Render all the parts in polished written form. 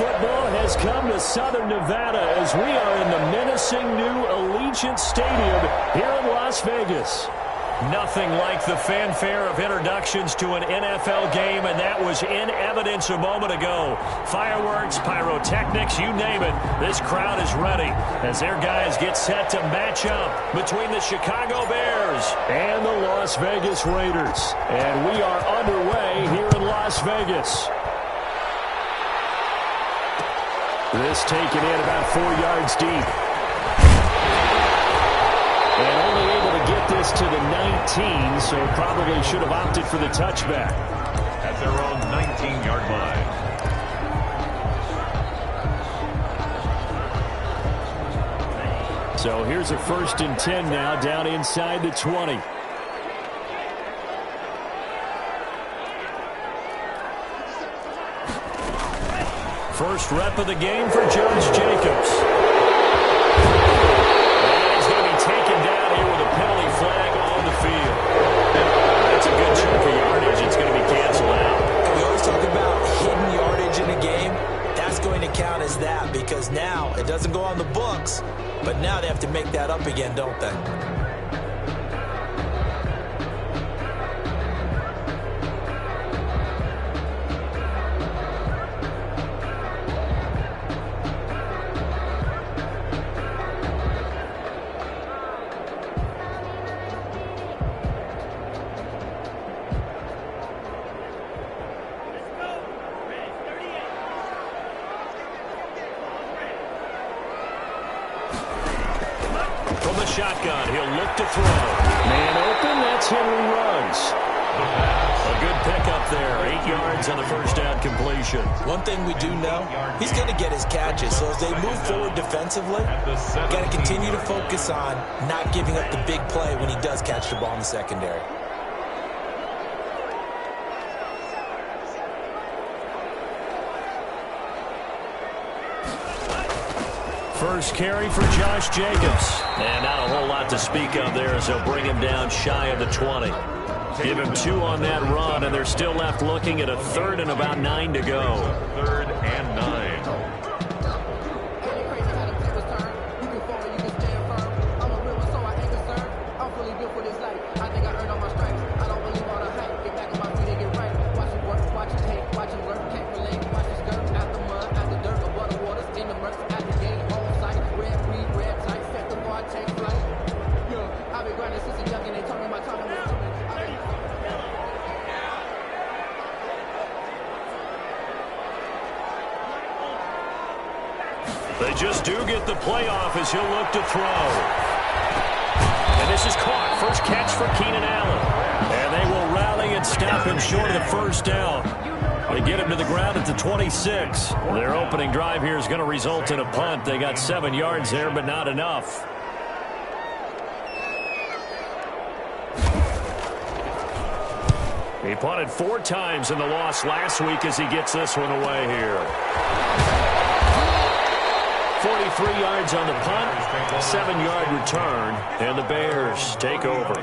football has come to Southern Nevada as we are in the menacing new Allegiant Stadium here in Las Vegas. Nothing like the fanfare of introductions to an NFL game, and that was in evidence a moment ago. Fireworks, pyrotechnics, you name it. This crowd is ready as their guys get set to match up between the Chicago Bears and the Las Vegas Raiders. And we are underway here in Las Vegas. This taken in about 4 yards deep. And only able to get this to the 19, so probably should have opted for the touchback. At their own 19-yard line. So here's a 1st and 10 now, down inside the 20. First rep of the game for Jones Jacobs. And he's going to be taken down here with a penalty flag on the field. That's a good chunk of yardage. It's going to be canceled out. And we always talk about hidden yardage in a game. That's going to count as that because now it doesn't go on the books, but now they have to make that up again, don't they? From the shotgun, he'll look to throw. Man open, that's Henry Ruggs. A good pickup there, 8 yards on the first down completion. One thing we do know, he's going to get his catches. So as they move forward defensively, got to continue to focus on not giving up the big play when he does catch the ball in the secondary. First carry for Josh Jacobs. And not a whole lot to speak of there as they'll bring him down shy of the 20. Give him 2 on that run, and they're still left looking at a 3rd and about 9 to go. 3rd and 9. They just do get the playoff as he'll look to throw. And this is caught. First catch for Keenan Allen. And they will rally and stop him short of the first down. They get him to the ground at the 26. Their opening drive here is going to result in a punt. They got 7 yards there, but not enough. He punted 4 times in the loss last week as he gets this one away here. 43 yards on the punt, 7-yard return, and the Bears take over.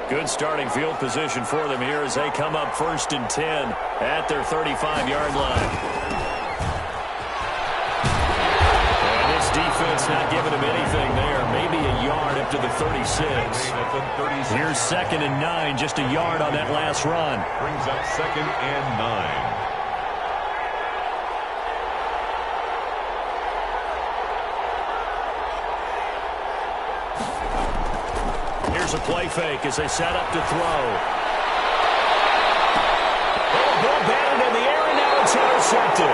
Good starting field position for them here as they come up 1st and 10 at their 35-yard line. And this defense not giving them anything there. Maybe a yard up to the 36. Here's 2nd and 9, just a yard on that last run. Brings up 2nd and 9. A play fake as they set up to throw. Oh, ball batted in the air, and now it's intercepted.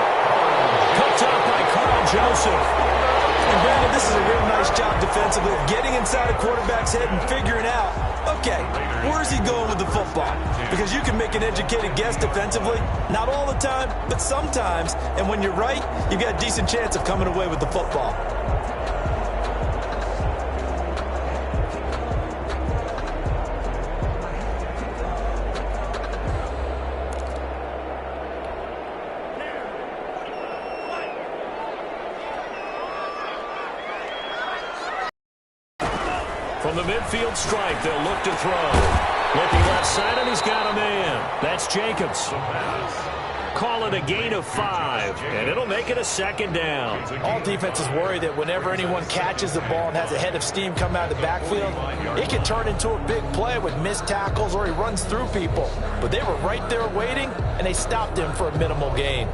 Picked up by Carl Joseph. And Brandon, this is a real nice job defensively of getting inside a quarterback's head and figuring out, okay, where's he going with the football? Because you can make an educated guess defensively. Not all the time, but sometimes. And when you're right, you've got a decent chance of coming away with the football. From the midfield stripe, they'll look to throw. Looking left side, and he's got a man. That's Jacobs. Call it a gain of 5, and it'll make it a second down. All defenses worry that whenever anyone catches the ball and has a head of steam come out of the backfield, it can turn into a big play with missed tackles or he runs through people. But they were right there waiting, and they stopped him for a minimal gain.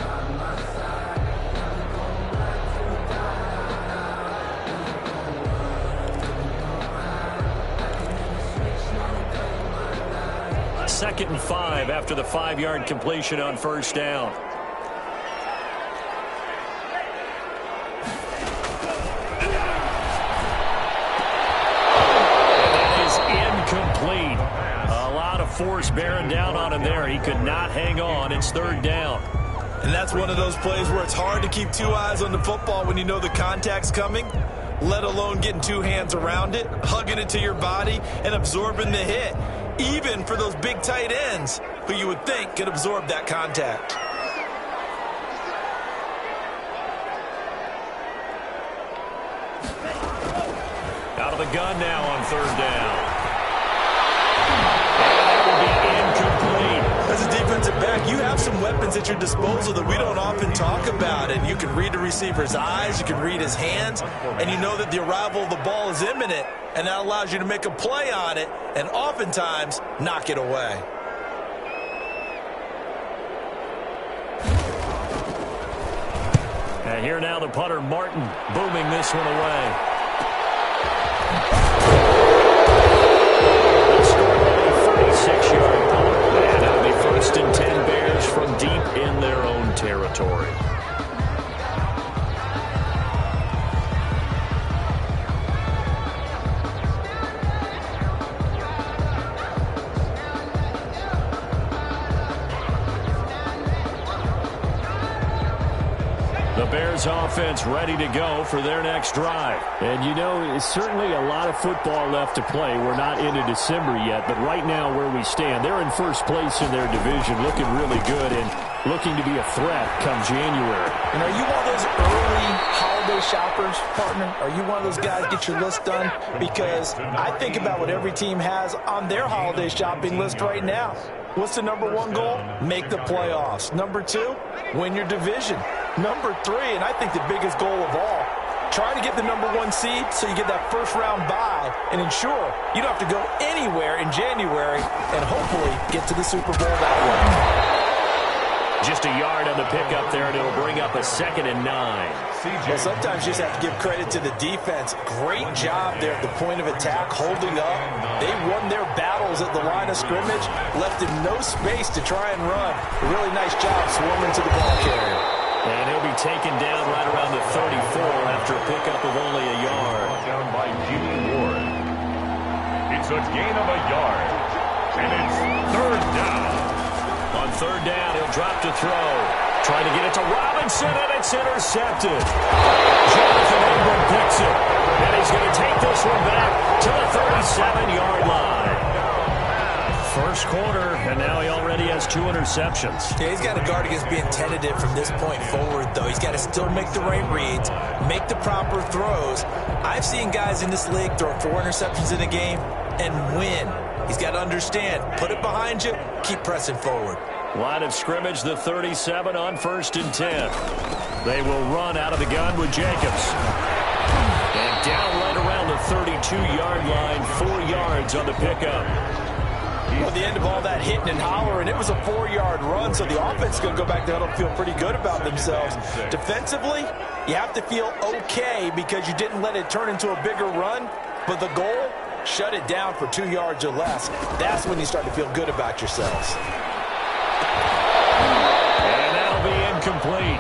Second and 5 after the 5-yard completion on first down. And that is incomplete. A lot of force bearing down on him there. He could not hang on. It's third down. And that's one of those plays where it's hard to keep 2 eyes on the football when you know the contact's coming, let alone getting 2 hands around it, hugging it to your body, and absorbing the hit. Even for those big tight ends who you would think could absorb that contact. Out of the gun now on third down. And that will be incomplete. As a defensive back, you have some weapons at your disposal that we don't often talk about. And you can read the receiver's eyes, you can read his hands, and you know that the arrival of the ball is imminent. And that allows you to make a play on it and oftentimes knock it away. And here now the punter, Martin, booming this one away. Let's score a 36-yard punt. And it'll be first and 10 Bears from deep in their own territory. The Bears offense ready to go for their next drive. And you know, it's certainly a lot of football left to play. We're not into December yet, but right now where we stand, they're in first place in their division, looking really good and looking to be a threat come January. And are you one of those early holiday shoppers, partner? Are you one of those guys get your list done? Because I think about what every team has on their holiday shopping list right now. What's the number 1 goal? Make the playoffs. Number 2, win your division. Number 3, and I think the biggest goal of all, try to get the number 1 seed so you get that first-round bye and ensure you don't have to go anywhere in January and hopefully get to the Super Bowl that way. Just a yard on the pickup there, and it'll bring up a 2nd and 9. Well, sometimes you just have to give credit to the defense. Great job there at the point of attack, holding up. They won their battles at the line of scrimmage, left him no space to try and run. A really nice job swarming to the ball carrier. And he'll be taken down right around the 34 after a pickup of only a yard. Down by Jimmy Ward. It's a gain of a yard. And it's third down. On third down, he'll drop to throw. Trying to get it to Robinson, and it's intercepted. Jonathan Ingram picks it. And he's going to take this one back to the 37-yard line. First quarter, and now he already has 2 interceptions. Yeah, he's got to guard against being tentative from this point forward, though. He's got to still make the right reads, make the proper throws. I've seen guys in this league throw 4 interceptions in a game and win. He's got to understand, put it behind you, keep pressing forward. Line of scrimmage, the 37 on first and 10. They will run out of the gun with Jacobs. And down right around the 32-yard line, 4 yards on the pickup. Well, at the end of all that hitting and hollering, it was a 4-yard run, so the offense is going to go back there and feel pretty good about themselves. Defensively, you have to feel okay because you didn't let it turn into a bigger run, but the goal, shut it down for 2 yards or less. That's when you start to feel good about yourselves. And that'll be incomplete.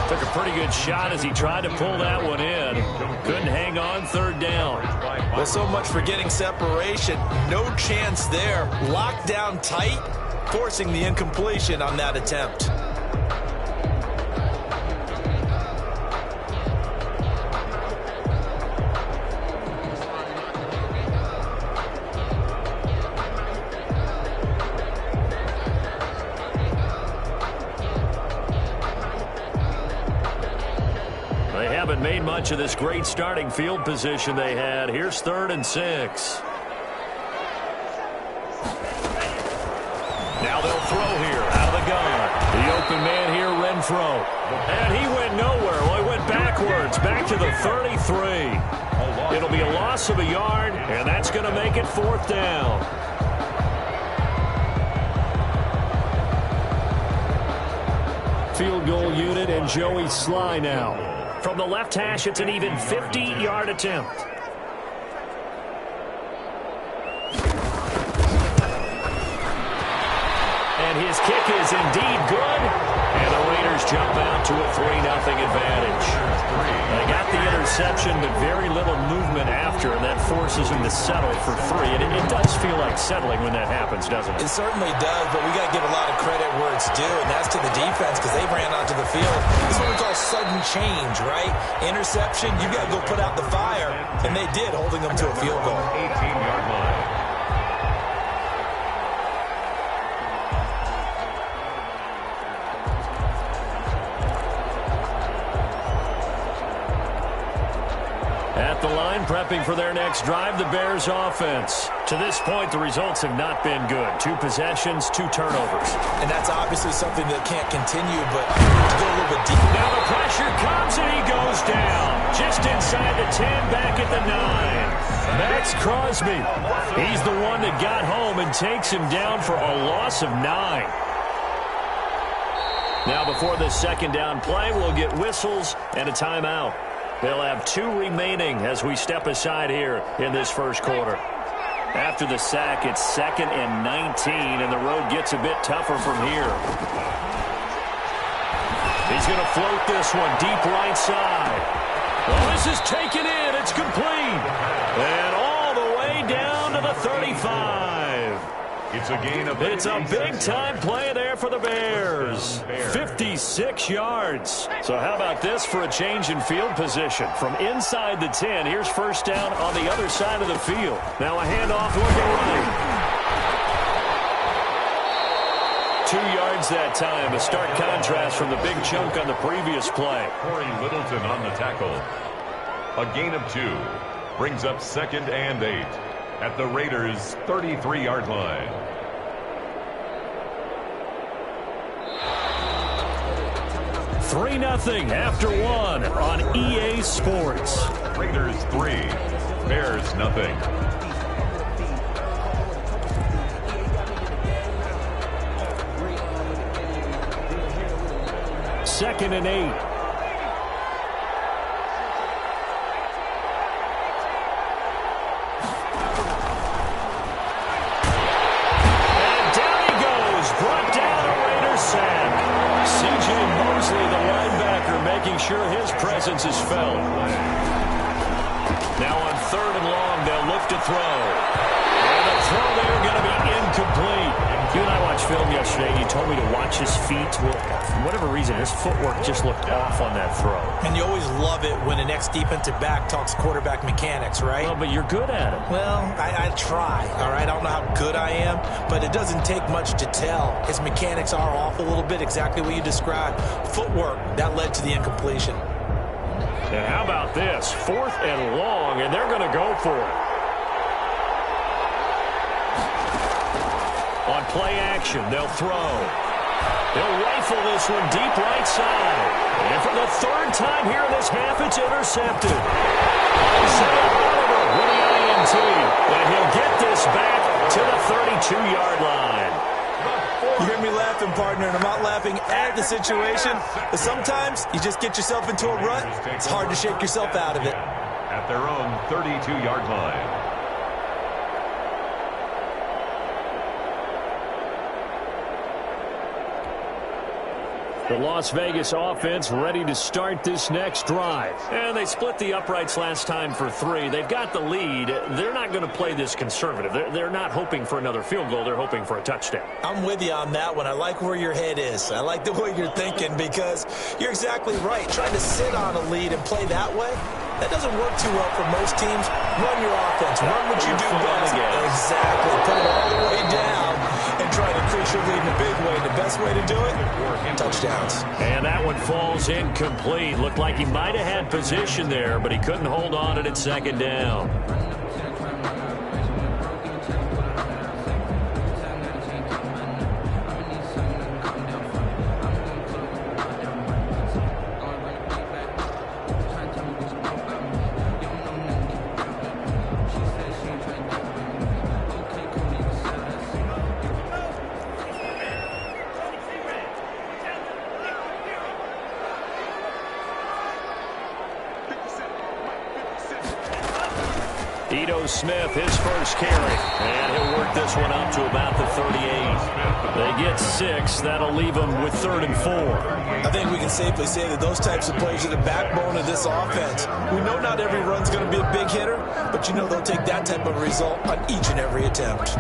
Took a pretty good shot as he tried to pull that one in. Couldn't hang on third down. Well, so much for getting separation. No chance there. Locked down tight, forcing the incompletion on that attempt. Made seen much of this great starting field position they had. Here's 3rd and 6. Now they'll throw here out of the gun. The open man here, Renfro. And he went nowhere. Well, he went backwards, back to the 33. It'll be a loss of a yard, and that's going to make it 4th down. Field goal unit and Joey Sly now. From the left hash, it's an even 50-yard attempt. And his kick is indeed good. And the Raiders jump out to a 3-0 advantage. They got the interception, but very little movement after, and that forces them to settle for 3. And it does feel like settling when that happens, doesn't it? It certainly does, but we got to give a lot of credit where it's due, and that's to the defense because they ran onto the field. This is what we call sudden change, right? Interception, you got to go put out the fire, and they did, holding them to a field goal. 18-yard line. At the line, prepping for their next drive, the Bears offense. To this point, the results have not been good. 2 possessions, 2 turnovers. And that's obviously something that can't continue, but to go a little bit deeper. Now the pressure comes, and he goes down. Just inside the 10, back at the 9. Max Crosby. He's the one that got home and takes him down for a loss of 9. Now before this second down play, we'll get whistles and a timeout. They'll have 2 remaining as we step aside here in this first quarter. After the sack, it's 2nd and 19, and the road gets a bit tougher from here. He's going to float this one deep right side. Well, this is taken in. It's complete. And all the way down to the 35. It's a gain of It's a big-time play there for the Bears. 56 yards. So how about this for a change in field position? From inside the 10, here's first down on the other side of the field. Now a handoff looking right. 2 yards that time. A stark contrast from the big chunk on the previous play. Corey Littleton on the tackle. A gain of 2. Brings up 2nd and 8. At the Raiders' 33-yard line. Three 0 after 1 on EA Sports. Raiders 3, Bears 0. 2nd and 8. Making sure his presence is felt. Now on 3rd and long, they'll look to throw. And the throw there going to be incomplete. You and I watched film yesterday, and you told me to watch his feet. Well, for whatever reason, his footwork just looked off on that throw. And you always love it when an ex-defensive back talks quarterback mechanics, right? Well, but you're good at it. Well, I try, all right? I don't know how good I am, but it doesn't take much to tell. His mechanics are off a little bit, exactly what you described. Footwork, that led to the incompletion. And how about this? 4th and long, and they're going to go for it. On play action, they'll throw. They'll rifle this one deep right side. And for the 3rd time here in this half, it's intercepted. Isaiah Oliver with the INT. And he'll get this back to the 32-yard line. You hear me laughing, partner, and I'm not laughing at the situation. But sometimes you just get yourself into a rut. It's hard to shake yourself out of it. At their own 32-yard line. The Las Vegas offense ready to start this next drive. And they split the uprights last time for 3. They've got the lead. They're not going to play this conservative. They're not hoping for another field goal. They're hoping for a touchdown. I'm with you on that one. I like where your head is. I like the way you're thinking because you're exactly right. Trying to sit on a lead and play that way, that doesn't work too well for most teams. Run your offense. Run what you do best. Exactly. Put it all the way down and trying to increase your lead in a big way. The best way to do it, touchdowns. And that one falls incomplete. Looked like he might have had position there, but he couldn't hold on to it at second down. Smith, his first carry, and he'll work this one up to about the 38. They get 6. That'll leave them with 3rd and 4. I think we can safely say that those types of plays are the backbone of this offense. We know not every run's going to be a big hitter, but you know they'll take that type of result on each and every attempt.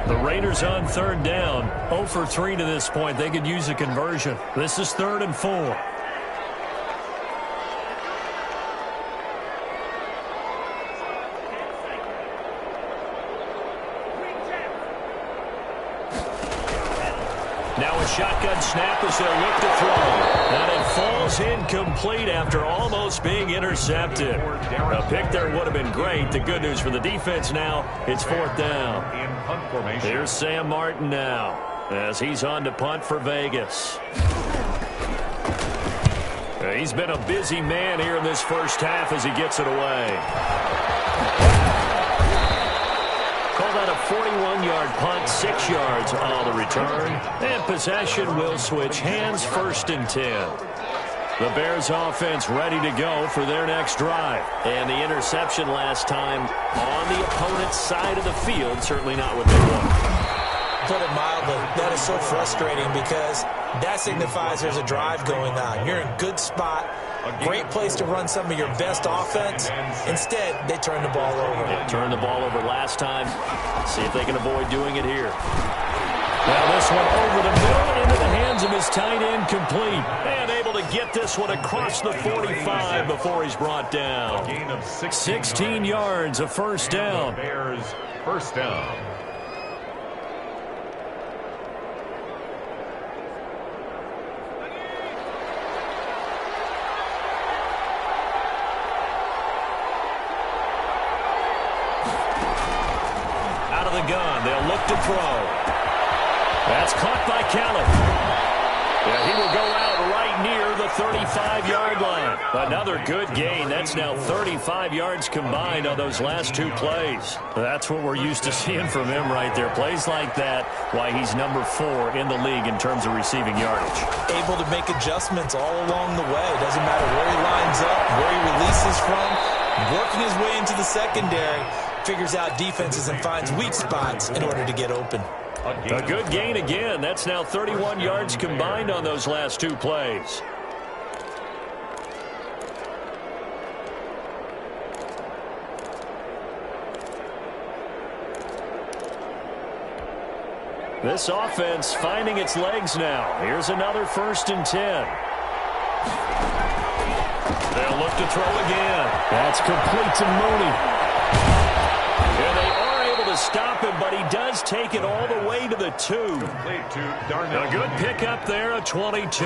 The Raiders on 3rd down, 0 for 3 to this point. They could use a conversion. This is 3rd and 4. Now a shotgun snap as they'll look to throw. And it falls incomplete after almost being intercepted. A pick there would have been great. The good news for the defense now, it's 4th down. Here's Sam Martin now as he's on to punt for Vegas. He's been a busy man here in this first half as he gets it away. Call that a 41-yard punt, 6 yards on the return. And possession will switch hands, 1st and 10. The Bears offense ready to go for their next drive. And the interception last time on the opponent's side of the field, certainly not what they want. Put it mildly, that is so frustrating because that signifies there's a drive going on. You're in a good spot. Great place to run some of your best offense. Instead, they turn the ball over. They turned the ball over last time. See if they can avoid doing it here. Now this one over the middle into the hands of his tight end, complete. And able to get this one across the 45 before he's brought down. 16 yards, a 1st down. Bears, 1st down. Gun. They'll look to throw. That's caught by Kelly. Yeah, he will go out right near the 35-yard line. Another good gain. That's now 35 yards combined on those last 2 plays. That's what we're used to seeing from him right there. Plays like that, why he's number 4 in the league in terms of receiving yardage. Able to make adjustments all along the way. Doesn't matter where he lines up, where he releases from. Working his way into the secondary. Figures out defenses and finds weak spots in order to get open. A good gain again. That's now 31 yards combined on those last 2 plays. This offense finding its legs now. Here's another 1st and 10. They'll look to throw again. That's complete to Mooney. And they are able to stop him, but he does take it all the way to the 2. A good pickup there, a 22.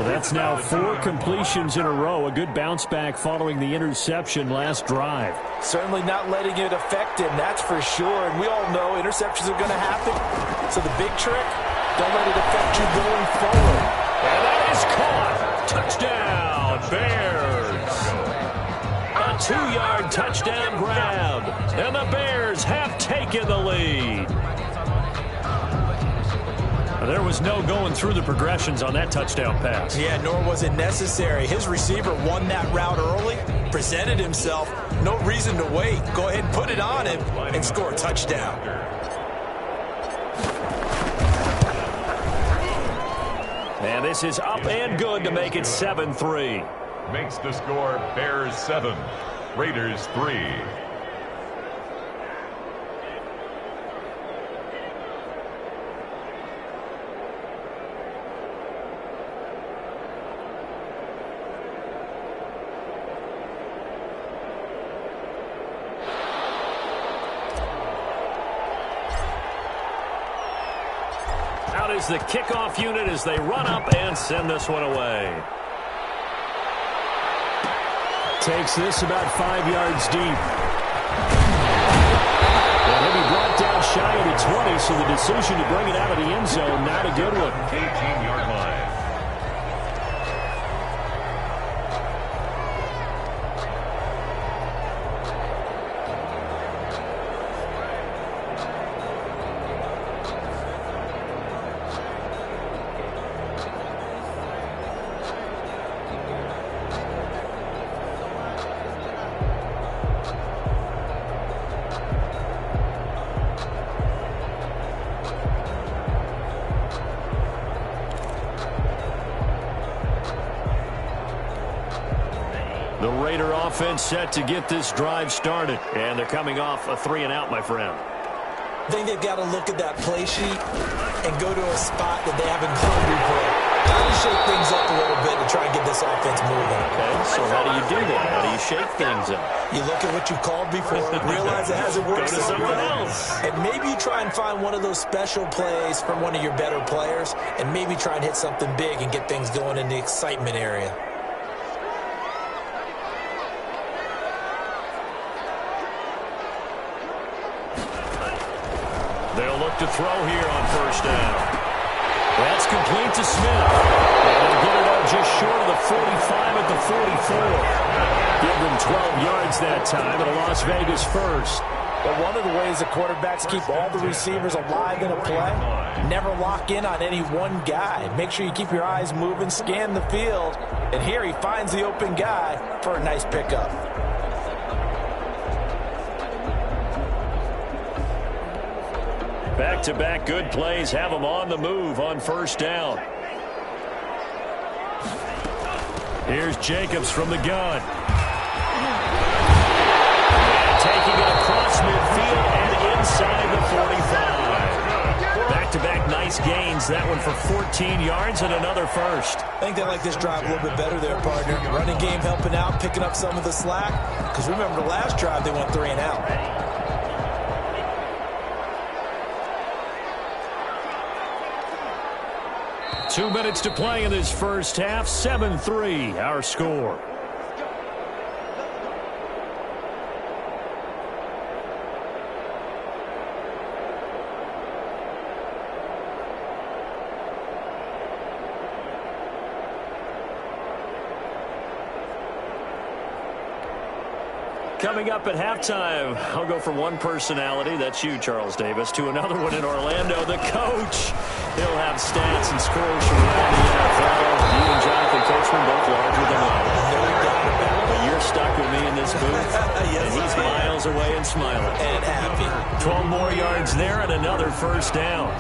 That's now 4 completions in a row. A good bounce back following the interception last drive. Certainly not letting it affect him, that's for sure. And we all know interceptions are going to happen. So the big trick, don't let it affect you going forward. And that is caught. Touchdown, Bears. A 2-yard touchdown grab. And the Bears have taken the lead. There was no going through the progressions on that touchdown pass. Yeah, nor was it necessary. His receiver won that route early, presented himself. No reason to wait. Go ahead and put it on him and score a touchdown. And this is up and good to make it 7-3. Makes the score Bears 7, Raiders 3. is the kickoff unit as they run up and send this one away. Takes this about 5 yards deep. And he'll be brought down shy of the 20, so the decision to bring it out of the end zone, not a good one. 18-yard line. The Raider offense set to get this drive started. And they're coming off a 3-and-out, my friend. I think they've got to look at that play sheet and go to a spot that they haven't gone before. Got to shake things up a little bit to try and get this offense moving. Okay, so how do you do that? How do you shake things up? You look at what you called before, realize it hasn't worked Go to something else. And maybe you try and find one of those special plays from one of your better players, and maybe try and hit something big and get things going in the excitement area. They'll look to throw here on first down. That's complete to Smith. And they'll get it up just short of the 45 at the 44. Give them 12 yards that time, and a Las Vegas first. But one of the ways the quarterbacks keep all the receivers alive in a play, never lock in on any one guy. Make sure you keep your eyes moving, scan the field. And here he finds the open guy for a nice pickup. Back-to-back good plays have them on the move on first down. Here's Jacobs from the gun. And taking it across midfield and inside the 45. Back-to-back nice gains. That one for 14 yards and another first. I think they like this drive a little bit better there, partner. Running game helping out, picking up some of the slack. Because remember, the last drive they went 3-and-out. 2 minutes to play in this first half. 7-3, our score. Coming up at halftime, I'll go from one personality, that's you, Charles Davis, to another one in Orlando, the coach. He'll have stats and scores from around the NFL. You and Jonathan Coachman both larger than life. But you're stuck with me in this booth, Yes, and he's miles away and smiling. And happy. 12 more yards there and another first down.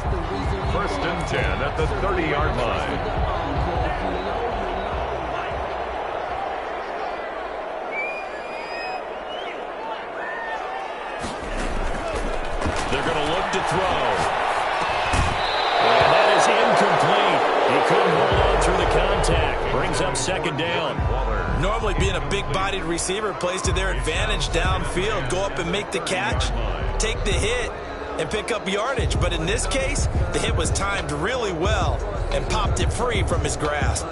First and 10 at the 30-yard line. They're going to look to throw. And that is incomplete. He couldn't hold on through the contact. Brings up second down. Normally being a big-bodied receiver plays to their advantage downfield. Go up and make the catch, take the hit, and pick up yardage. But in this case, the hit was timed really well and popped it free from his grasp.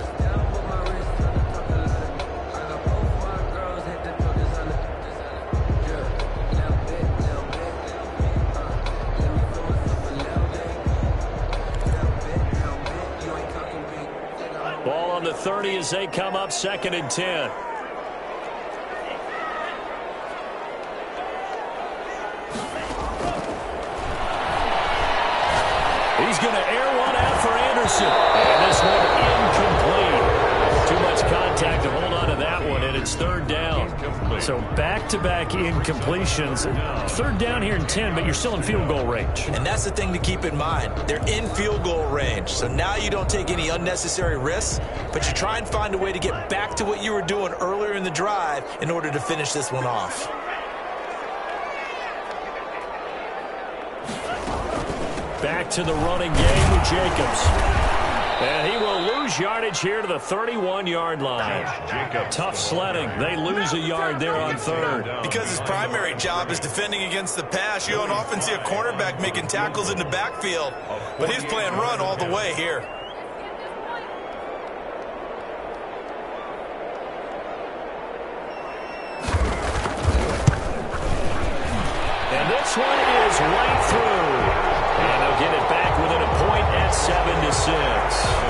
Ball on the 30 as they come up second and 10. He's going to air one out for Anderson. And this one incomplete. Too much contact to hold on to that one, and it's third down. So back-to-back incompletions. Third down here in 10, but you're still in field goal range. And that's the thing to keep in mind. They're in field goal range. So now you don't take any unnecessary risks, but you try and find a way to get back to what you were doing earlier in the drive in order to finish this one off. Back to the running game with Jacobs. And he will lose yardage here to the 31-yard line. Tough sledding. They lose a yard there on third. Because his primary job is defending against the pass, you don't often see a cornerback making tackles in the backfield. But he's playing run all the way here. And this one is right through. And they'll get it back within a point at 7-6.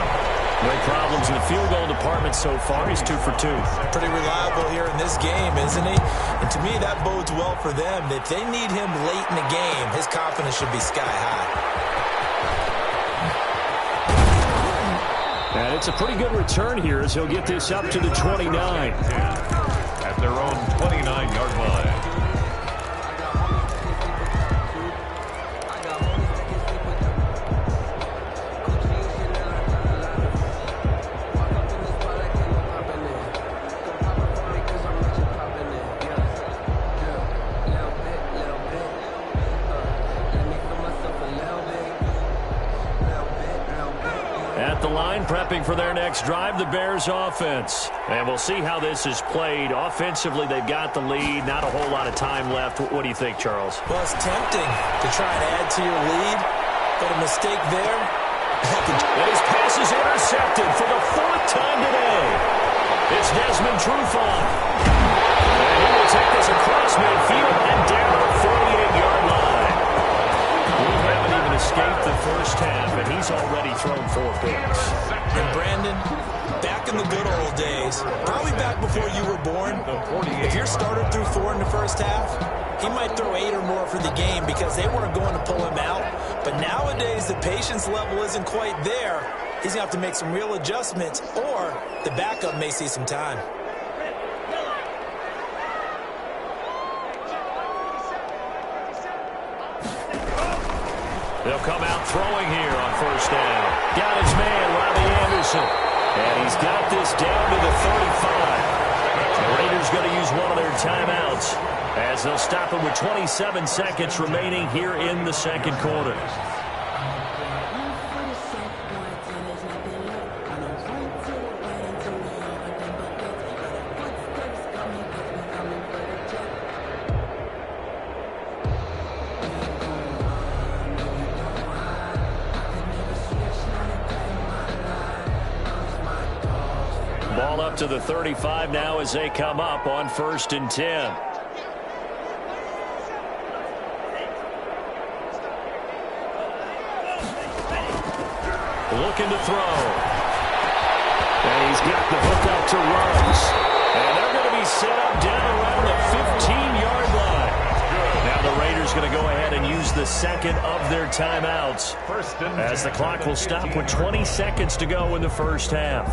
No problems in the field goal department so far. He's 2 for 2. Pretty reliable here in this game, isn't he? And to me, that bodes well for them. If they need him late in the game, his confidence should be sky high. And it's a pretty good return here as he'll get this up to the 29. At their own 29-yard line. Prepping for their next drive, the Bears offense. And we'll see how this is played. Offensively, they've got the lead. Not a whole lot of time left. What do you think, Charles? Well, it's tempting to try and add to your lead, but a mistake there. And his pass is intercepted for the 4th time today. It's Desmond Trufant. And he will take this across midfield and down the 48-yard line. We haven't even escaped the first half, and he's already thrown 4 picks. And Brandon, back in the good old days, probably back before you were born, if your starter threw 4 in the first half, he might throw 8 or more for the game because they weren't going to pull him out. But nowadays, the patience level isn't quite there. He's going to have to make some real adjustments, or the backup may see some time. They'll come out throwing here on first down. Got his man, Robbie Anderson. And he's got this down to the 35. The Raiders going to use one of their timeouts as they'll stop him with 27 seconds remaining here in the second quarter. Ball up to the 35 now as they come up on 1st and 10. Looking to throw. And he's got the hook up to Ruggs. And they're going to be set up down around the 15-yard line. Now the Raiders going to go ahead and use the second of their timeouts as the clock will stop with 20 seconds to go in the first half.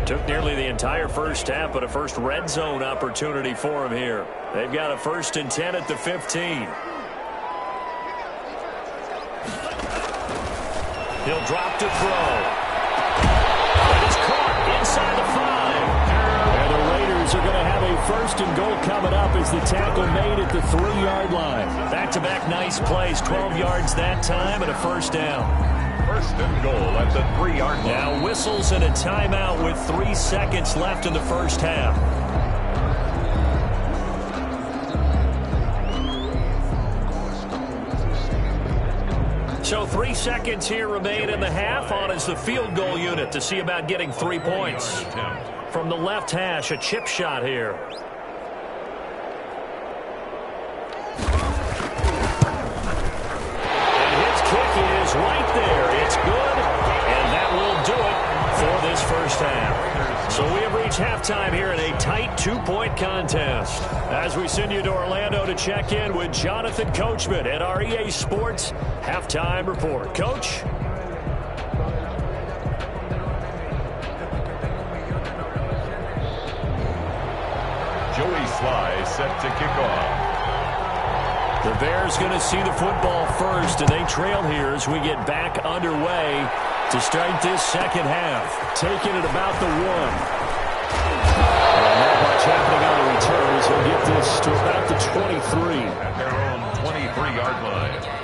Took nearly the entire first half, but a first red zone opportunity for him here. They've got a 1st and 10 at the 15. He'll drop to throw. And it's caught inside the 5. And the Raiders are going to have a 1st and goal coming up as the tackle made at the 3-yard line. Back-to-back nice plays, 12 yards that time and a 1st down. 1st and goal at the 3-yard line. Now whistles and a timeout with 3 seconds left in the first half. So 3 seconds here remain in the half. On is the field goal unit to see about getting 3 points. From the left hash, a chip shot here. Right there. It's good, and that will do it for this first half. So we have reached halftime here in a tight 2-point contest. As we send you to Orlando to check in with Jonathan Coachman at our EA Sports Halftime Report. Coach? Sly set to kick off. The Bears going to see the football first, and they trail here as we get back underway to start this second half. Taking it about the 1. And not much happening on the return as he'll get this to about the 23. At their own 23-yard line.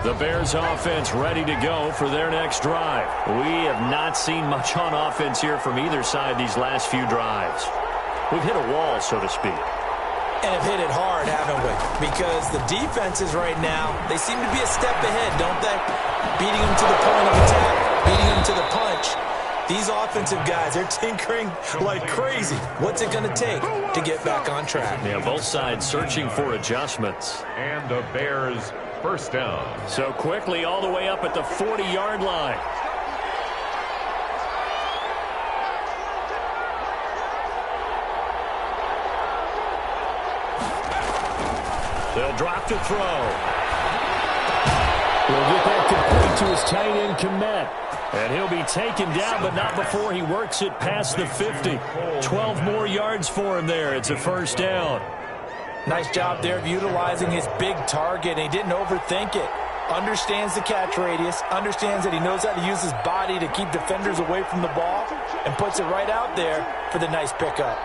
The Bears offense ready to go for their next drive. We have not seen much on offense here from either side these last few drives. We've hit a wall, so to speak. And have hit it hard, haven't we? Because the defenses right now, they seem to be a step ahead, don't they? Beating them to the point of attack, beating them to the punch. These offensive guys, they're tinkering like crazy. What's it going to take to get back on track? Yeah, both sides searching for adjustments. And the Bears first down. So quickly all the way up at the 40-yard line. They'll drop to throw. We'll get that complete to his tight end, Kmet. And he'll be taken down, but not before he works it past the 50. 12 more yards for him there. It's a first down. Nice job there of utilizing his big target. He didn't overthink it. Understands the catch radius. Understands that he knows how to use his body to keep defenders away from the ball. And puts it right out there for the nice pickup.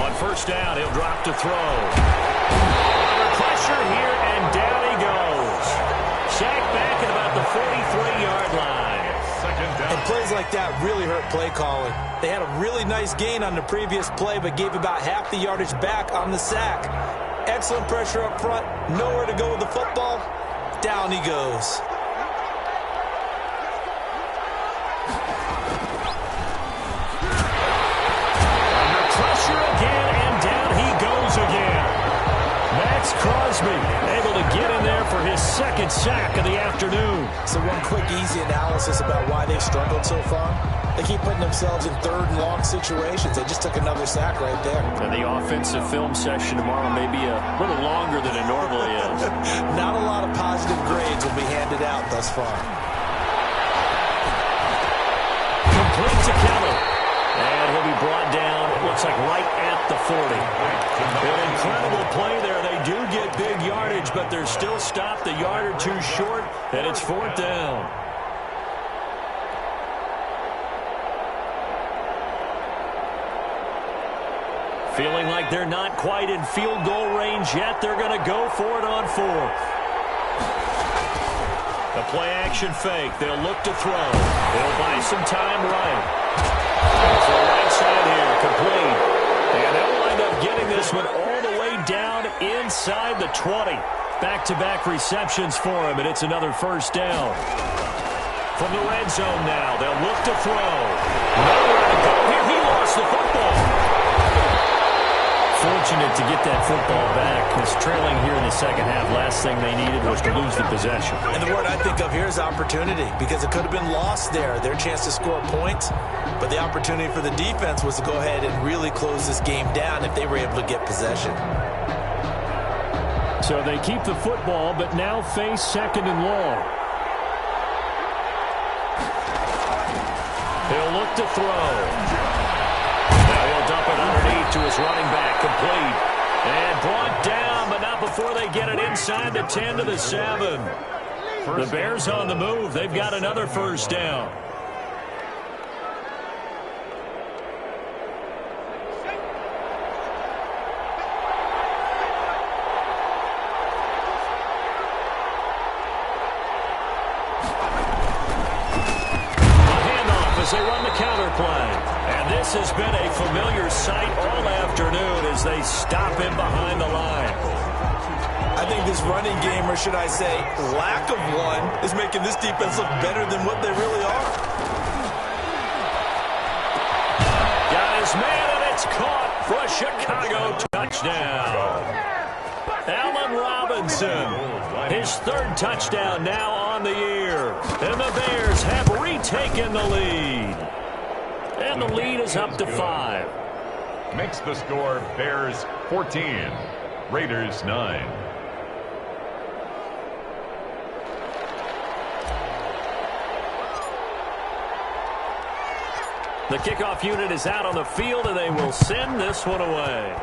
On first down, he'll drop to throw. Under pressure here, and down he goes. Sacked back at about the 43-yard line. And plays like that really hurt play calling. They had a really nice gain on the previous play, but gave about half the yardage back on the sack. Excellent pressure up front. Nowhere to go with the football. Down he goes. Under pressure again, and down he goes again. Max Crosby able to get in there for his second sack of the afternoon. So one quick, easy analysis about why they've struggled so far. They keep putting themselves in third and long situations. They just took another sack right there. And the offensive film session tomorrow may be a little longer than it normally is. Not a lot of positive grades will be handed out thus far. Complete to Keller. And he'll be brought down, it looks like right at the 40. An incredible play there. They do get big yardage, but they're still stopped a yard or two short, and it's fourth down. Feeling like they're not quite in field goal range yet. They're going to go for it on fourth. A play action fake. They'll look to throw. They'll buy some time right. To the right side here, complete. And they'll wind up getting this one all the way down inside the 20. Back-to-back receptions for him, and it's another first down. From the red zone now, they'll look to throw. Nowhere to go here. He lost the football. Fortunate to get that football back. Because trailing here in the second half, last thing they needed was to lose the possession. And the word I think of here is opportunity, because it could have been lost there, their chance to score points. But the opportunity for the defense was to go ahead and really close this game down if they were able to get possession. So they keep the football, but now face second and long. He'll look to throw. Now he'll dump it underneath to his running back, complete. And brought down, but not before they get it inside the 10 to the 7. The Bears on the move. They've got another first down. They run the counter play. And this has been a familiar sight all afternoon as they stop him behind the line. I think this running game, or should I say lack of one, is making this defense look better than what they really are. Got his man, and it's caught for a Chicago touchdown. Allen Robinson Robinson. His third touchdown now on the year. And the Bears have retaken the lead. And the lead is up to 5. Makes the score Bears 14, Raiders 9. The kickoff unit is out on the field, and they will send this one away.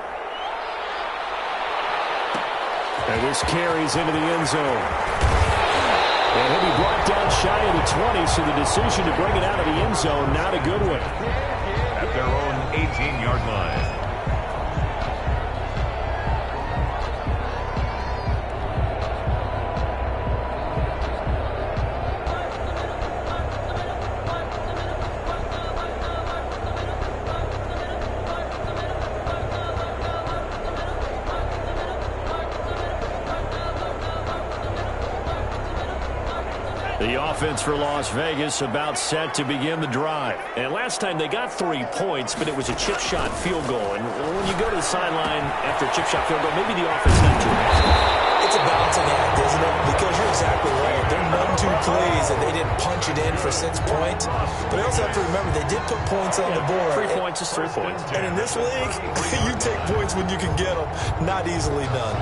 And this carries into the end zone. And he'll be brought down shy of the 20, so the decision to bring it out of the end zone, not a good one. At their own 18-yard line. The offense for Las Vegas about set to begin the drive. And last time they got 3 points, but it was a chip shot field goal. And when you go to the sideline after a chip shot field goal, maybe the offense not too much. It's a balancing act, isn't it? Because you're exactly right. They're none too pleased that they didn't punch it in for 6 points. But I also have to remember they did put points on the board. 3 points is 3 points. And in this league, you take points when you can get them. Not easily done.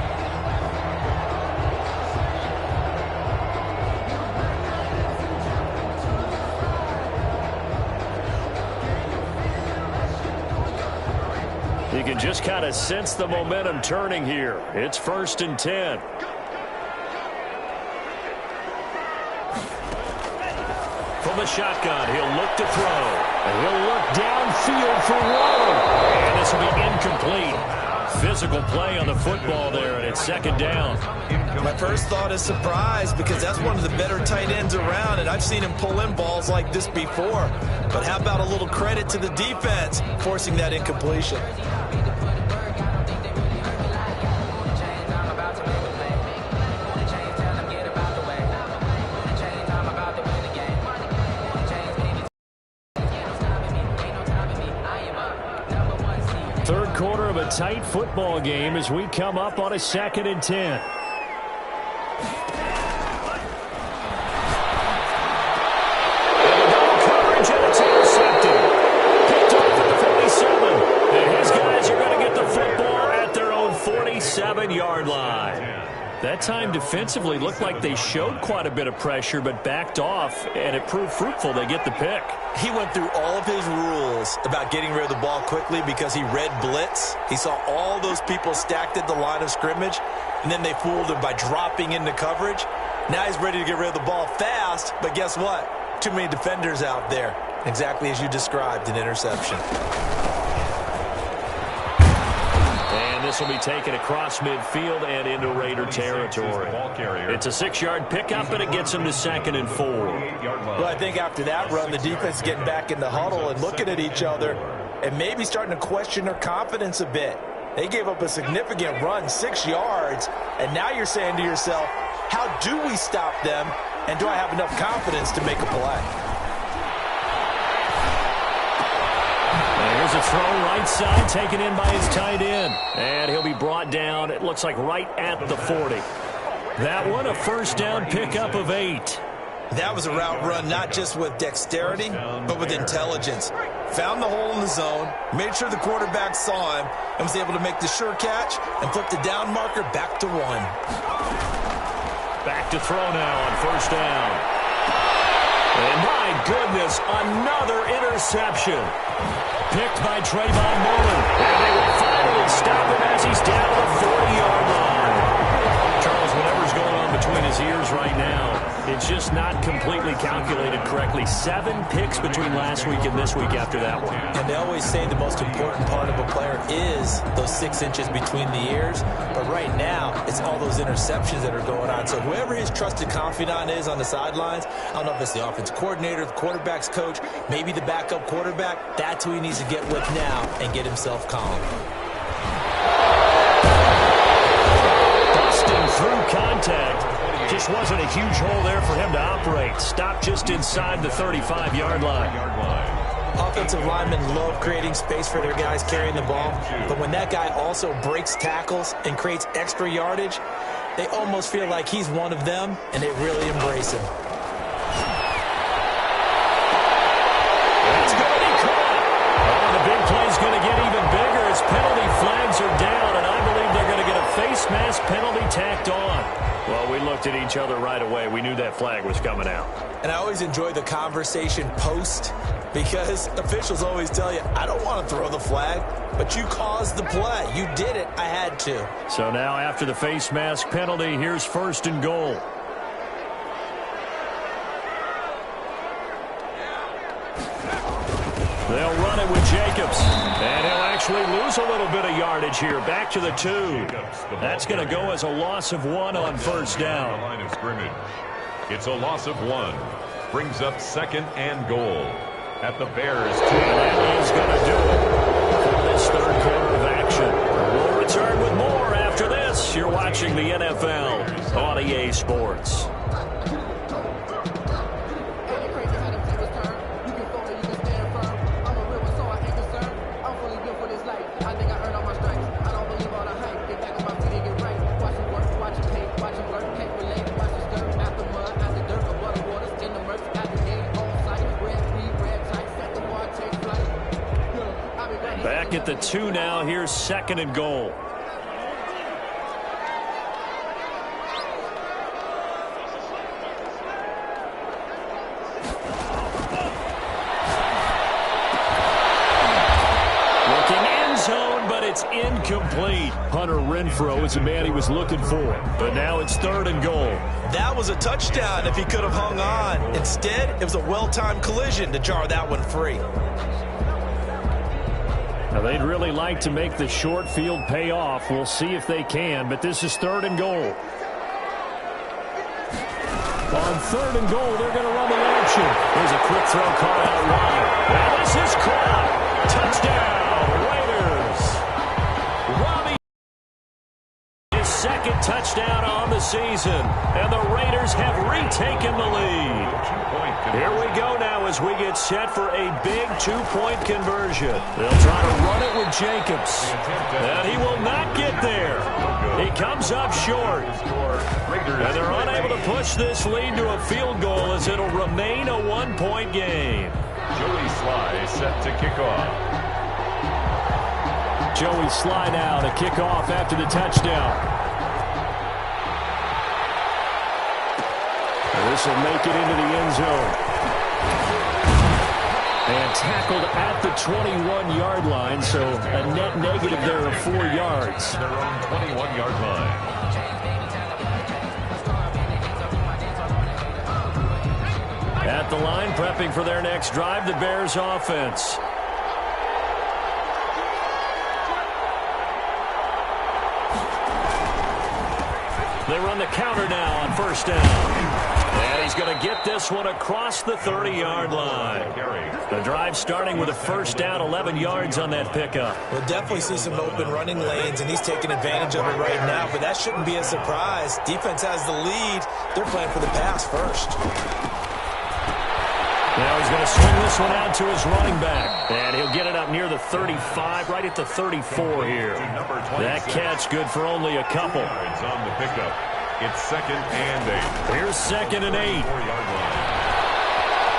You can just kind of sense the momentum turning here. It's 1st and 10. From the shotgun, he'll look to throw. And he'll look downfield for Waller. And this will be incomplete. Physical play on the football there, and it's 2nd down. My first thought is surprise, because that's one of the better tight ends around, and I've seen him pull in balls like this before. But how about a little credit to the defense forcing that incompletion? Third quarter of a tight football game as we come up on a 2nd and 10. Coverage, and it's intercepted. Picked off at the 47. And his guys are going to get the football at their own 47-yard line. That time defensively looked like they showed quite a bit of pressure but backed off, and it proved fruitful. They get the pick. He went through all of his rules about getting rid of the ball quickly because he read blitz. He saw all those people stacked at the line of scrimmage, and then they fooled him by dropping into coverage. Now he's ready to get rid of the ball fast, but guess what? Too many defenders out there. Exactly as you described, an interception. This will be taken across midfield and into Raider territory. It's a 6-yard pickup, and it gets him to 2nd and 4. Well, I think after that run, the defense is getting back in the huddle and looking at each other and maybe starting to question their confidence a bit. They gave up a significant run, 6 yards, and now you're saying to yourself, how do we stop them, and do I have enough confidence to make a play? There's a throw right side taken in by his tight end. And he'll be brought down, it looks like right at the 40. That one a 1st down pickup of 8. That was a route run not just with dexterity, but with intelligence. Found the hole in the zone, made sure the quarterback saw him, and was able to make the sure catch and flip the down marker back to 1. Back to throw now on 1st down. And my goodness, another interception. Picked by Trayvon Mullen. And they will finally stop him as he's down the 40-yard line. Charles, whatever's going on between his ears right now, it's just not completely calculated correctly. 7 picks between last week and this week after that one. And they always say the most important part of a player is those 6 inches between the ears. But right now, it's all those interceptions that are going on. So whoever his trusted confidant is on the sidelines, I don't know if it's the offensive coordinator, the quarterback's coach, maybe the backup quarterback, that's who he needs to get with now and get himself calm. Busting through contact. Just wasn't a huge hole there for him to operate. Stopped just inside the 35-yard line. Offensive linemen love creating space for their guys carrying the ball, but when that guy also breaks tackles and creates extra yardage, they almost feel like he's one of them, and they really embrace him. It's going to be caught. Oh, the big play's going to get even bigger as penalty flags are down, and I believe they're going to get a face mask penalty tacked on. Well, we looked at each other right away. We knew that flag was coming out. And I always enjoy the conversation post, because officials always tell you, I don't want to throw the flag, but you caused the play. You did it. I had to. So now after the face mask penalty, here's 1st and goal. They'll run it with Jacobs. And he'll actually lose a little bit of yardage here. Back to the 2. That's going to go as a loss of 1 on 1st down. Line of scrimmage. It's a loss of 1. Brings up 2nd and goal at the Bears 2. And that is going to do it for this 3rd quarter of action. We'll return with more after this. You're watching the NFL on EA Sports. Back at the 2 now. Here's 2nd and goal. Looking end zone, but it's incomplete. Hunter Renfrow is the man he was looking for. But now it's 3rd and goal. That was a touchdown if he could have hung on. Instead, it was a well-timed collision to jar that one free. Now, they'd really like to make the short field pay off. We'll see if they can, but this is 3rd and goal. On 3rd and goal, they're going to run the option. There's a quick throw caught out wide. And this is caught. Touchdown, Raiders. Robbie, his 2nd touchdown on the season, and the Raiders have retaken the lead. Here we go now as we get set for a big 2-point conversion. They'll try to run it with Jacobs. And he will not get there. He comes up short. And they're unable to push this lead to a field goal as it'll remain a 1-point game. Joey Sly set to kick off. Joey Sly now to kick off after the touchdown. This will make it into the end zone. And tackled at the 21-yard line, so a net negative there of 4 yards. Their own 21-yard line. At the line, prepping for their next drive, the Bears offense. They run the counter now on 1st down. And he's going to get this one across the 30-yard line. The drive starting with a 1st down, 11 yards on that pickup. We'll definitely see some open running lanes, and he's taking advantage of it right now, but that shouldn't be a surprise. Defense has the lead. They're playing for the pass first. Now he's going to swing this one out to his running back. And he'll get it up near the 35, right at the 34 here. That catch good for only a couple. It's on the pickup. It's 2nd and 8. Here's 2nd and 8. 4-yard line.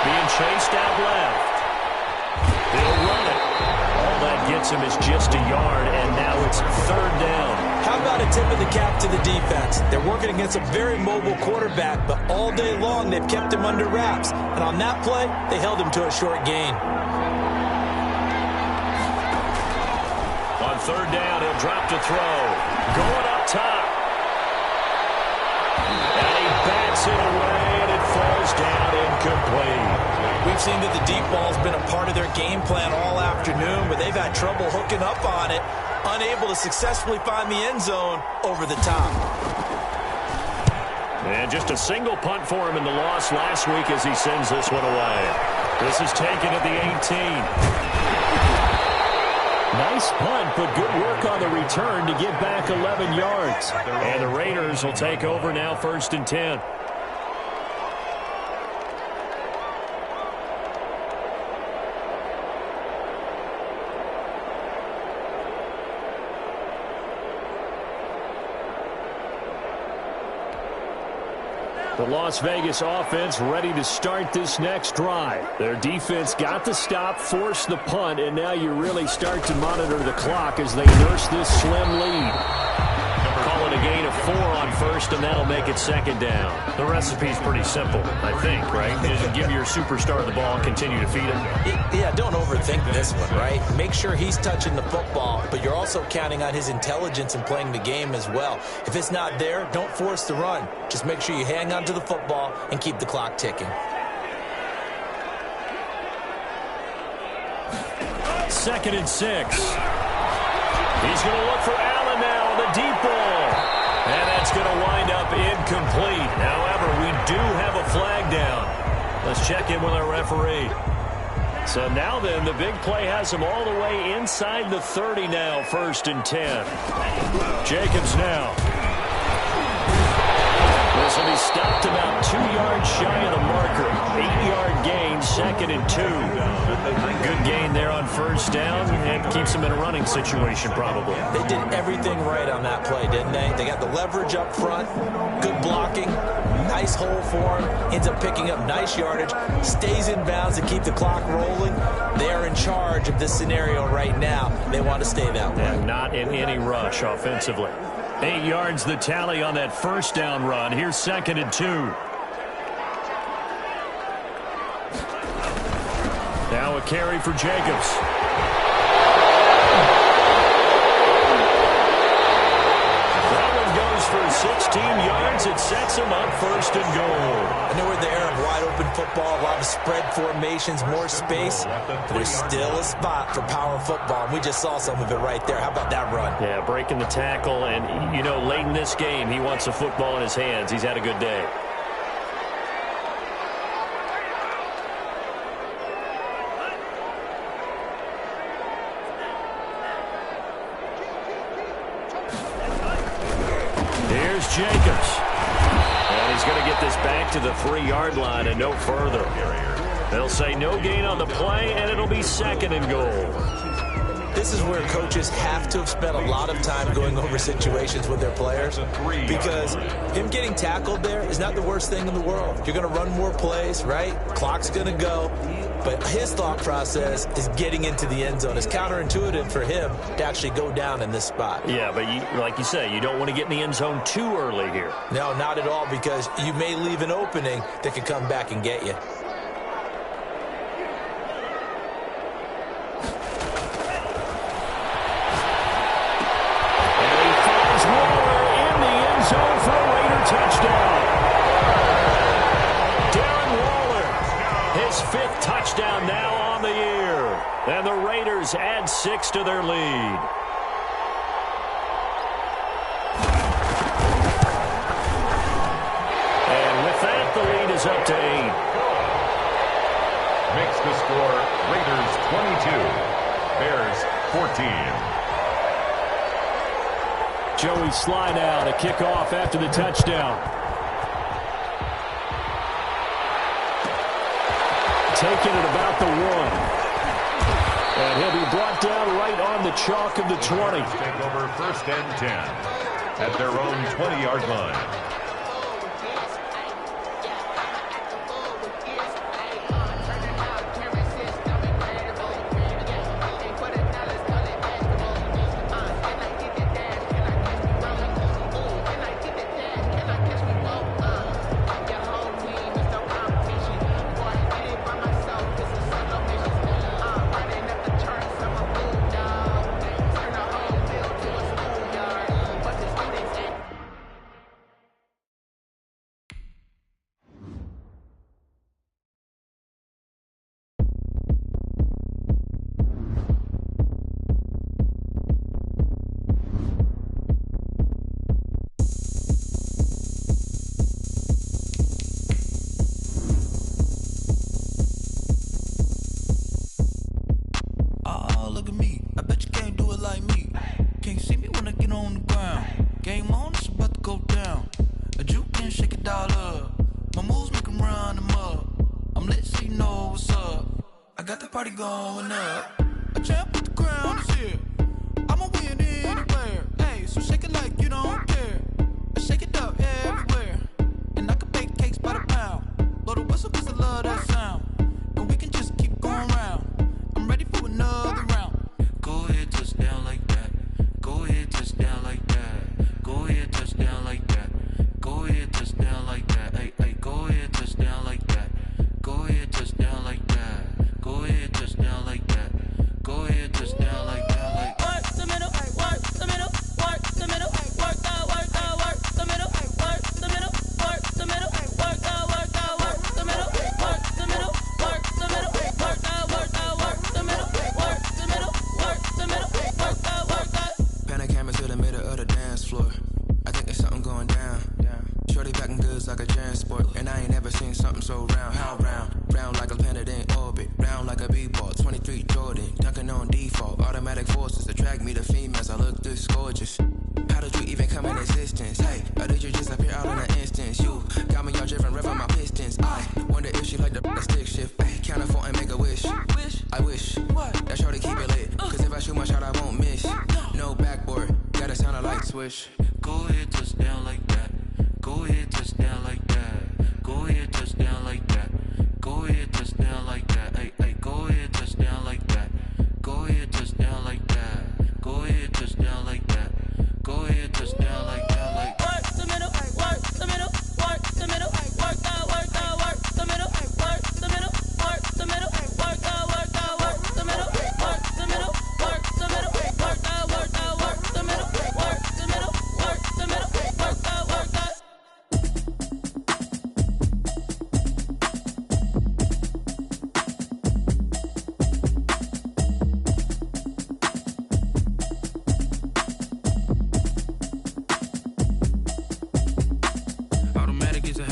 Being chased out left. He'll run it. All that gets him is just a yard, and now it's 3rd down. How about a tip of the cap to the defense? They're working against a very mobile quarterback, but all day long they've kept him under wraps. And on that play, they held him to a short gain. On 3rd down, he'll drop to throw. Going up top. And he bats it away, and it falls down incomplete. We've seen that the deep ball's been a part of their game plan all afternoon, but they've had trouble hooking up on it, unable to successfully find the end zone over the top. And just a single punt for him in the loss last week as he sends this one away. This is taken at the 18. Nice punt, but good work on the return to get back 11 yards. And the Raiders will take over now 1st and 10. The Las Vegas offense ready to start this next drive. Their defense got the stop, forced the punt, and now you really start to monitor the clock as they nurse this slim lead. Calling a gain of 4 on first, and that'll make it second down. The recipe's pretty simple, I think, right? Just give your superstar the ball and continue to feed him. Yeah, don't overthink this one, right? Make sure he's touching the football, but you're also counting on his intelligence in playing the game as well. If it's not there, don't force the run. Just make sure you hang on to the football and keep the clock ticking. Second and 6. He's going to look for Allen now, the deep ball. And that's going to wind up incomplete. However, we do have a flag down. Let's check in with our referee. So now then, the big play has him all the way inside the 30 now, 1st and 10. Jacobs now. This will be stopped about 2 yards shy of the marker. 8-yard gain, 2nd and 2. Good gain there on first down, and keeps them in a running situation probably. They did everything right on that play, didn't they? They got the leverage up front, good blocking, nice hole for him, ends up picking up nice yardage, stays in bounds to keep the clock rolling. They are in charge of this scenario right now. They want to stay that way. And not in any rush offensively. 8 yards the tally on that first down run. Here's 2nd and 2. Now a carry for Jacobs. That one goes for 16 yards. It sets him up 1st and goal. I know we're there of wide open football, a lot of spread formations, more space. But there's still a spot for power football, and we just saw some of it right there. How about that run? Yeah, breaking the tackle, and, you know, late in this game, he wants the football in his hands. He's had a good day. Here's Jacobs. And he's going to get this back to the 3-yard line and no further. They'll say no gain on the play, and it'll be 2nd and goal. This is where coaches have to have spent a lot of time going over situations with their players, because him getting tackled there is not the worst thing in the world. You're going to run more plays, right? Clock's going to go. But his thought process is getting into the end zone. It's counterintuitive for him to actually go down in this spot. Yeah, but like you say, you don't want to get in the end zone too early here. No, not at all, because you may leave an opening that could come back and get you. Touchdown. Darren Waller, his 5th touchdown now on the year. And the Raiders add 6 to their lead. And with that, the lead is up to 8. Makes the score Raiders 22, Bears 14. Joey slide out, a kickoff after the touchdown. Taking it about the 1. And he'll be brought down right on the chalk of the 20. Take over 1st and 10 at their own 20-yard line. Party going up. A champ with the crown is here. I'ma win anywhere. Hey, so shake it like you don't care. Shake it up everywhere. And I can bake cakes But the West Coast, I love that sound. And we can just keep going round. I'm ready for another round. Go ahead, touch down like that. Go ahead, touch down like that. Go ahead, touch down like that. Go ahead, touch down like that. Hey, hey, go ahead, touch down like that. Go ahead, touch down like that. Go ahead, touch down like that. Go ahead, touch down like that. Like work the middle, work the middle, work the middle, work the middle, work the middle, work the middle, work the middle, work the middle, work the middle, work the middle, work the middle, work the middle, work the middle, work the. Pan a camera to the middle of the dance floor. I think there's something going down. Shorty packing goods like a transport, and I ain't never seen something so round. How round? Round like a planet in orbit, round like a b-ball. 23 Jordan, dunking on default. Automatic forces attract me to females. I look this gorgeous. How did you even come in existence? Hey, or did you just appear out in an instance? You got me all driven, revving my pistons. I wonder if she like the stick shift. Hey, count a four and make a wish. I wish that shorty keep it lit. Cause if I shoot my shot, I won't miss. No backboard, gotta sound a light switch. Go ahead, touch down like that. Go ahead, touch down like that. Go ahead, touch down like that. Go ahead, touch down like that. Hey, hey, go ahead, touch down like that. Go ahead, touch down like that. Go ahead, touch down like that. Go ahead, touch down like that. Like work the middle, work the middle, work the middle, work the middle, work the middle, work the middle, work the middle, work the middle, work the middle, work the middle, work the middle, work the middle, work the middle, work the middle, work the.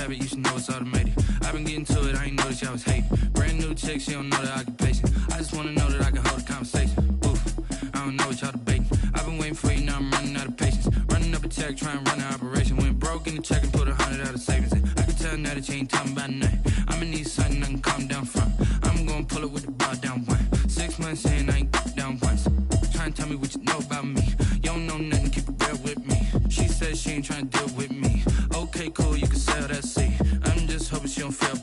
You should know it's automated. I've been getting to it, I ain't noticed y'all was hating. Brand new chick, she don't know the occupation. I just wanna know that I can hold a conversation. Oof, I don't know what y'all debating. I've been waiting for you, now I'm running out of patience. Running up a check, trying to run an operation. Went broke in the check and put 100 out of savings in. I can tell now that you ain't talking about nothing. I'ma need something I can calm down from. I'm gonna pull it with the bar down one. 6 months in, I ain't down once. Trying to tell me what you know about me. You don't know nothing, keep it real with me. She says she ain't trying to deal with me. Okay, cool, you can sell that seat. I'm just hoping she don't fail.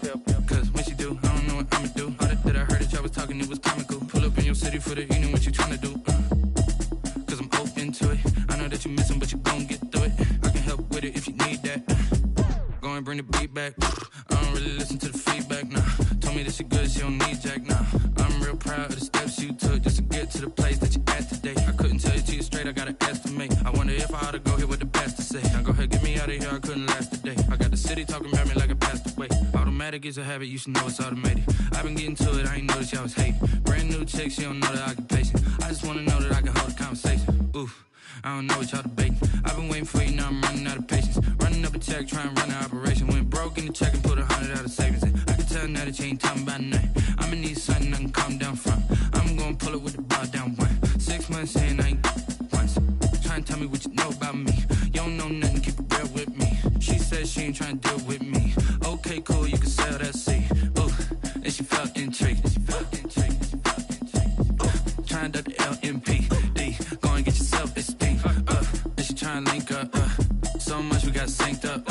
Cause when she do, I don't know what I'ma do. All that I heard that y'all was talking, it was comical. Pull up in your city for the evening, what you tryna do? Cause I'm open to it. I know that you missing, but you gon' get through it. I can help with it if you need that. Go and bring the beat back. I don't really listen to the feedback, nah. Told me that she good, she don't need jack, nah. I'm real proud of the steps you took just to get to the place that you at today. I couldn't tell you to you straight, I gotta estimate. I wonder if I ought to go here with the best to say. Now go ahead, get me out of here, I couldn't last a day. I got the city talking about me like I passed away. Automatic is a habit, you should know it's automated. I've been getting to it, I ain't noticed y'all was hating. Brand new chick, she don't know the occupation. I just wanna know that I can hold a conversation. Oof, I don't know what y'all debating. I've been waiting for you, now I'm running out of patience. Running up a check, trying to run an operation. Went broke in the check and put 100 out of savings in. I can tell now that you ain't talking about nothing. I'ma need something I can calm down from. I'm gonna pull it with the bar down one. 6 months in, I ain't once. Trying to tell me what you know about me. You don't know nothing, keep it real with me. She says she ain't trying to deal with me. Okay, cool, you can sell that seat. Ooh, and she felt intrigued. Trying to duck the LMPD. Go and get your self-esteem. And she trying to link up. So much we got synced up.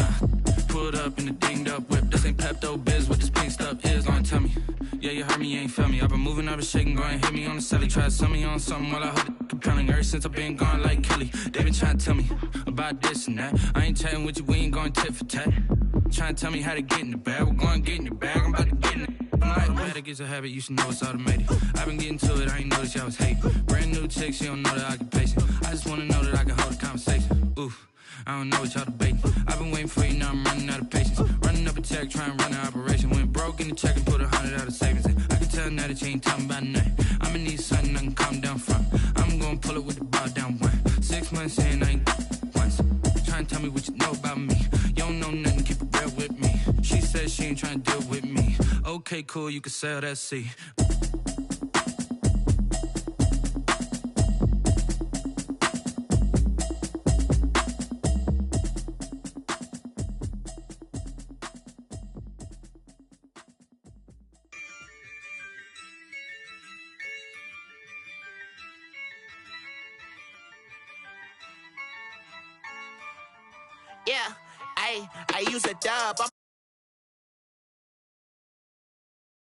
Pulled up in the dinged up whip. This ain't Pepto-Biz, what this pink stuff is. Gonna tell me. Yeah, you heard me, you ain't felt me. I've been moving, I've been shaking, go and hit me on the celly. Try to sell me on something while I hold it compelling. Ever since I've been gone like Kelly, they been trying to tell me about this and that. I ain't chatting with you, we ain't going tit for tat. Trying to tell me how to get in the bag. We're going to get in your bag, I'm about to get in it. Automatic is a habit, you should know it's automated. I've been getting to it, I ain't noticed y'all was hating. Brand new chick, she don't know the occupation. I just wanna know that I can hold a conversation. Oof, I don't know what y'all debating. I've been waiting for you, now I'm running out of patience. Running up a check, trying to run an operation. Went broke in the check and put 100 out of savings in. I can tell now that you ain't talking about nothing. I'ma need something I can calm down from. I'm gonna pull it with the bar down one. 6 months in, I ain't once. Trying to tell me what you know about me. You don't know nothing, keep it real with me. She says she ain't trying to deal with me. Okay, cool, you can sell that seat. Yeah, I use a dub.